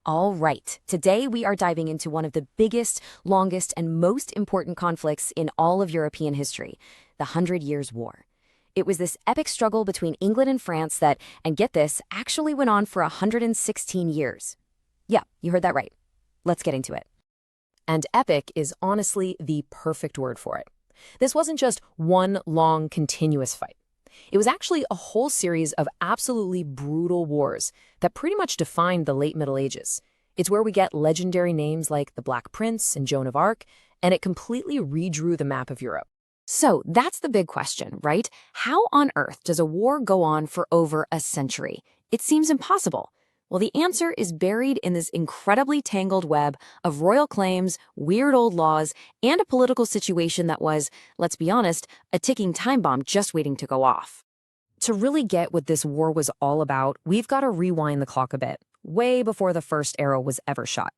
All right, today we are diving into one of the biggest, longest, and most important conflicts in all of European history, the Hundred Years' War. It was this epic struggle between England and France that, and get this, actually went on for 116 years. Yeah, you heard that right. Let's get into it. And epic is honestly the perfect word for it. This wasn't just one long, continuous fight. It was actually a whole series of absolutely brutal wars that pretty much defined the late Middle Ages. It's where we get legendary names like the Black Prince and Joan of Arc, and it completely redrew the map of Europe. So that's the big question, right? How on earth does a war go on for over a century? It seems impossible. Well, the answer is buried in this incredibly tangled web of royal claims, weird old laws, and a political situation that was, let's be honest, a ticking time bomb just waiting to go off. To really get what this war was all about, we've got to rewind the clock a bit, way before the first arrow was ever shot.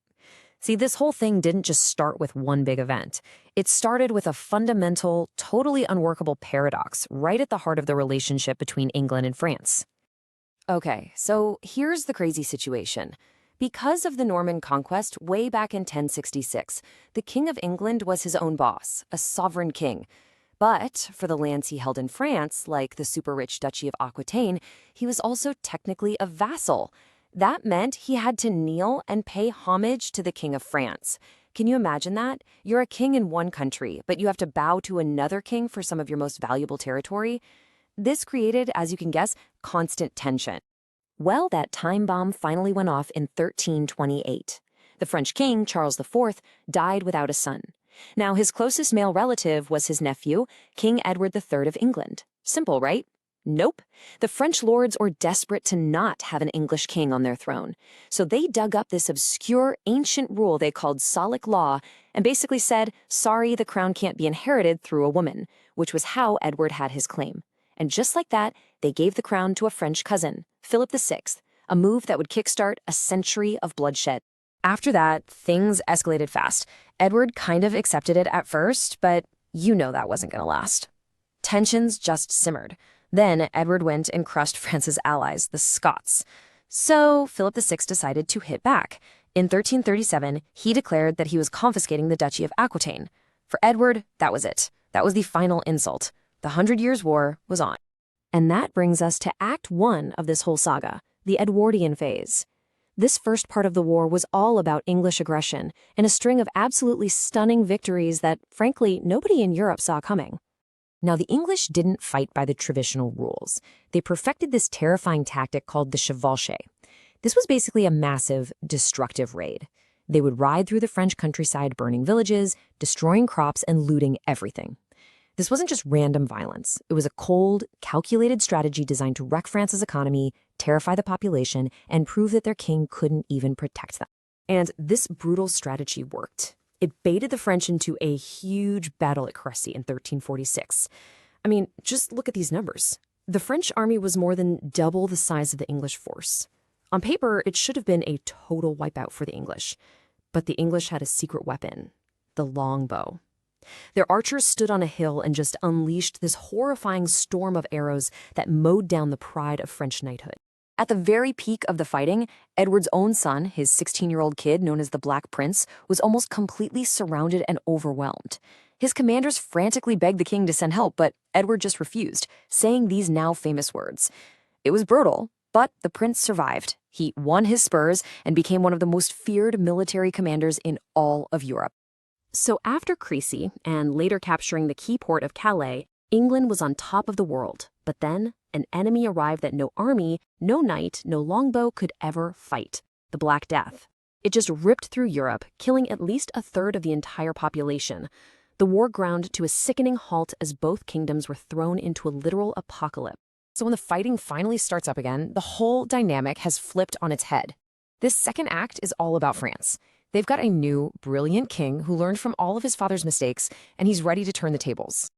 See, this whole thing didn't just start with one big event. It started with a fundamental, totally unworkable paradox right at the heart of the relationship between England and France. Okay, so here's the crazy situation. Because of the Norman conquest way back in 1066, the King of England was his own boss, a sovereign king. But for the lands he held in France, like the super-rich Duchy of Aquitaine, he was also technically a vassal. That meant he had to kneel and pay homage to the King of France. Can you imagine that? You're a king in one country, but you have to bow to another king for some of your most valuable territory? This created, as you can guess, constant tension. Well, that time bomb finally went off in 1328. The French king, Charles IV, died without a son. Now, his closest male relative was his nephew, King Edward III of England. Simple, right? Nope. The French lords were desperate to not have an English king on their throne. So they dug up this obscure ancient rule they called Salic law and basically said, sorry, the crown can't be inherited through a woman, which was how Edward had his claim. And just like that, they gave the crown to a French cousin, Philip VI, a move that would kickstart a century of bloodshed. After that, things escalated fast. Edward kind of accepted it at first, but you know that wasn't going to last. Tensions just simmered. Then Edward went and crushed France's allies, the Scots. So Philip VI decided to hit back. In 1337, he declared that he was confiscating the Duchy of Aquitaine. For Edward, that was it. That was the final insult. The 100 Years' War was on. And that brings us to Act 1 of this whole saga, the Edwardian phase. This first part of the war was all about English aggression and a string of absolutely stunning victories that, frankly, nobody in Europe saw coming. Now, the English didn't fight by the traditional rules. They perfected this terrifying tactic called the chevauchée. This was basically a massive, destructive raid. They would ride through the French countryside, burning villages, destroying crops, and looting everything. This wasn't just random violence. It was a cold, calculated strategy designed to wreck France's economy, terrify the population, and prove that their king couldn't even protect them. And this brutal strategy worked. It baited the French into a huge battle at Crécy in 1346. I mean, just look at these numbers. The French army was more than double the size of the English force. On paper, it should have been a total wipeout for the English. But the English had a secret weapon, the longbow. Their archers stood on a hill and just unleashed this horrifying storm of arrows that mowed down the pride of French knighthood. At the very peak of the fighting, Edward's own son, his 16-year-old kid known as the Black Prince, was almost completely surrounded and overwhelmed. His commanders frantically begged the king to send help, but Edward just refused, saying these now famous words. It was brutal, but the prince survived. He won his spurs and became one of the most feared military commanders in all of Europe. So after Crécy, and later capturing the key port of Calais, England was on top of the world. But then, an enemy arrived that no army, no knight, no longbow could ever fight: the Black Death. It just ripped through Europe, killing at least a third of the entire population. The war ground to a sickening halt as both kingdoms were thrown into a literal apocalypse. So when the fighting finally starts up again, the whole dynamic has flipped on its head. This second act is all about France. They've got a new, brilliant king who learned from all of his father's mistakes, and he's ready to turn the tables.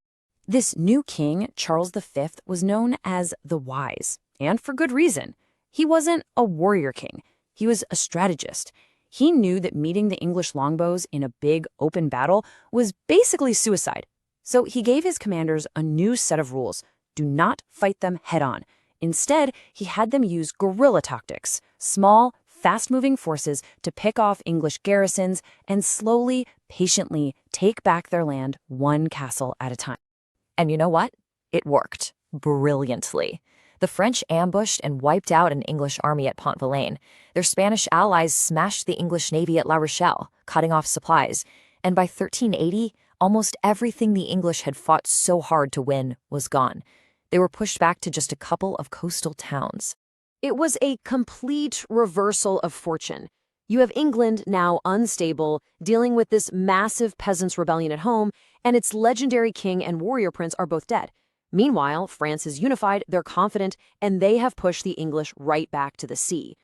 This new king, Charles V, was known as the Wise, and for good reason. He wasn't a warrior king. He was a strategist. He knew that meeting the English longbows in a big, open battle was basically suicide. So he gave his commanders a new set of rules. Do not fight them head-on. Instead, he had them use guerrilla tactics, small, fast-moving forces to pick off English garrisons and slowly, patiently take back their land one castle at a time. And you know what? It worked brilliantly. The French ambushed and wiped out an English army at Pont Vilain. Their Spanish allies smashed the English navy at La Rochelle, cutting off supplies. And by 1380, almost everything the English had fought so hard to win was gone. They were pushed back to just a couple of coastal towns. It was a complete reversal of fortune. You have England now unstable, dealing with this massive peasants' rebellion at home, and its legendary king and warrior prince are both dead. Meanwhile, France is unified, they're confident, and they have pushed the English right back to the sea.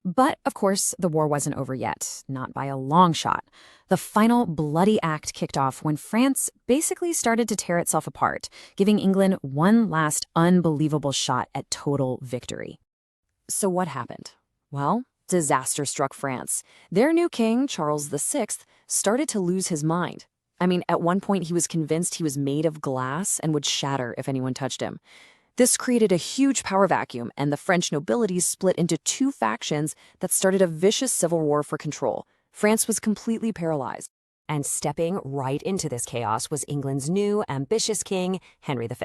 But, of course, the war wasn't over yet, not by a long shot. The final bloody act kicked off when France basically started to tear itself apart, giving England one last unbelievable shot at total victory. So what happened? Well, disaster struck France. Their new king, Charles VI, started to lose his mind. I mean, at one point he was convinced he was made of glass and would shatter if anyone touched him. This created a huge power vacuum, and the French nobility split into two factions that started a vicious civil war for control. France was completely paralyzed. And stepping right into this chaos was England's new, ambitious king, Henry V.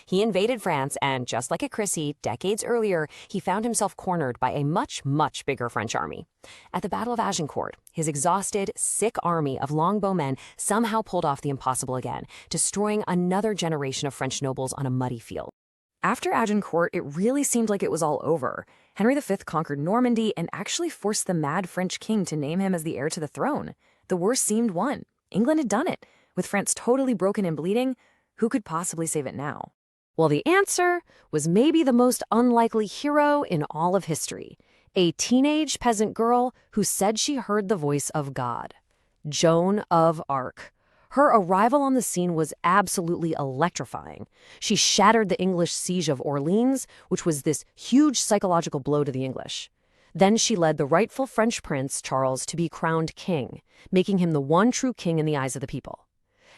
He invaded France, and just like at Crécy, decades earlier, he found himself cornered by a much, much bigger French army. At the Battle of Agincourt, his exhausted, sick army of longbowmen somehow pulled off the impossible again, destroying another generation of French nobles on a muddy field. After Agincourt, it really seemed like it was all over. Henry V conquered Normandy and actually forced the mad French king to name him as the heir to the throne. The worst seemed won. England had done it. With France totally broken and bleeding, who could possibly save it now? Well, the answer was maybe the most unlikely hero in all of history. A teenage peasant girl who said she heard the voice of God. Joan of Arc. Her arrival on the scene was absolutely electrifying. She shattered the English siege of Orleans, which was this huge psychological blow to the English. Then she led the rightful French prince, Charles, to be crowned king, making him the one true king in the eyes of the people.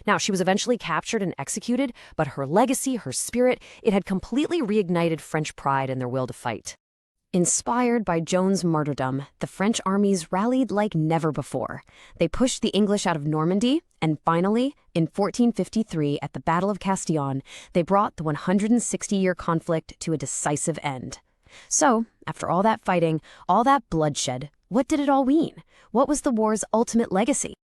Now, she was eventually captured and executed, but her legacy, her spirit, it had completely reignited French pride and their will to fight. Inspired by Joan's martyrdom, the French armies rallied like never before. They pushed the English out of Normandy, and finally, in 1453, at the Battle of Castillon, they brought the 160-year conflict to a decisive end. So, after all that fighting, all that bloodshed, what did it all mean? What was the war's ultimate legacy?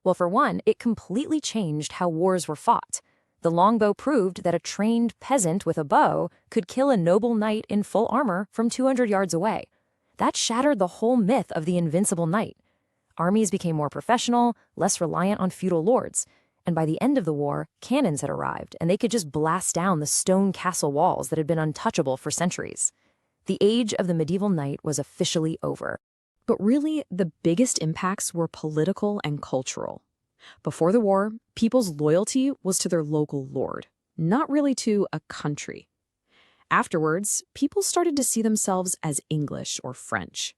Well, for one, it completely changed how wars were fought. The longbow proved that a trained peasant with a bow could kill a noble knight in full armor from 200 yards away. That shattered the whole myth of the invincible knight. Armies became more professional, less reliant on feudal lords, and by the end of the war, cannons had arrived, and they could just blast down the stone castle walls that had been untouchable for centuries. The age of the medieval knight was officially over. But really, the biggest impacts were political and cultural. Before the war, people's loyalty was to their local lord, not really to a country. Afterwards, people started to see themselves as English or French.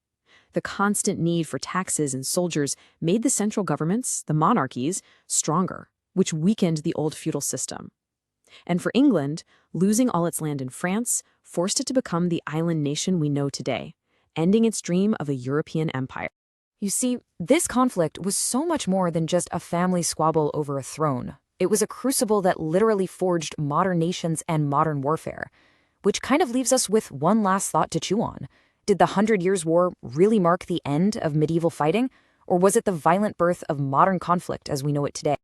The constant need for taxes and soldiers made the central governments, the monarchies, stronger, which weakened the old feudal system. And for England, losing all its land in France forced it to become the island nation we know today, ending its dream of a European empire. You see, this conflict was so much more than just a family squabble over a throne. It was a crucible that literally forged modern nations and modern warfare. Which kind of leaves us with one last thought to chew on. Did the 100 Years' War really mark the end of medieval fighting? Or was it the violent birth of modern conflict as we know it today?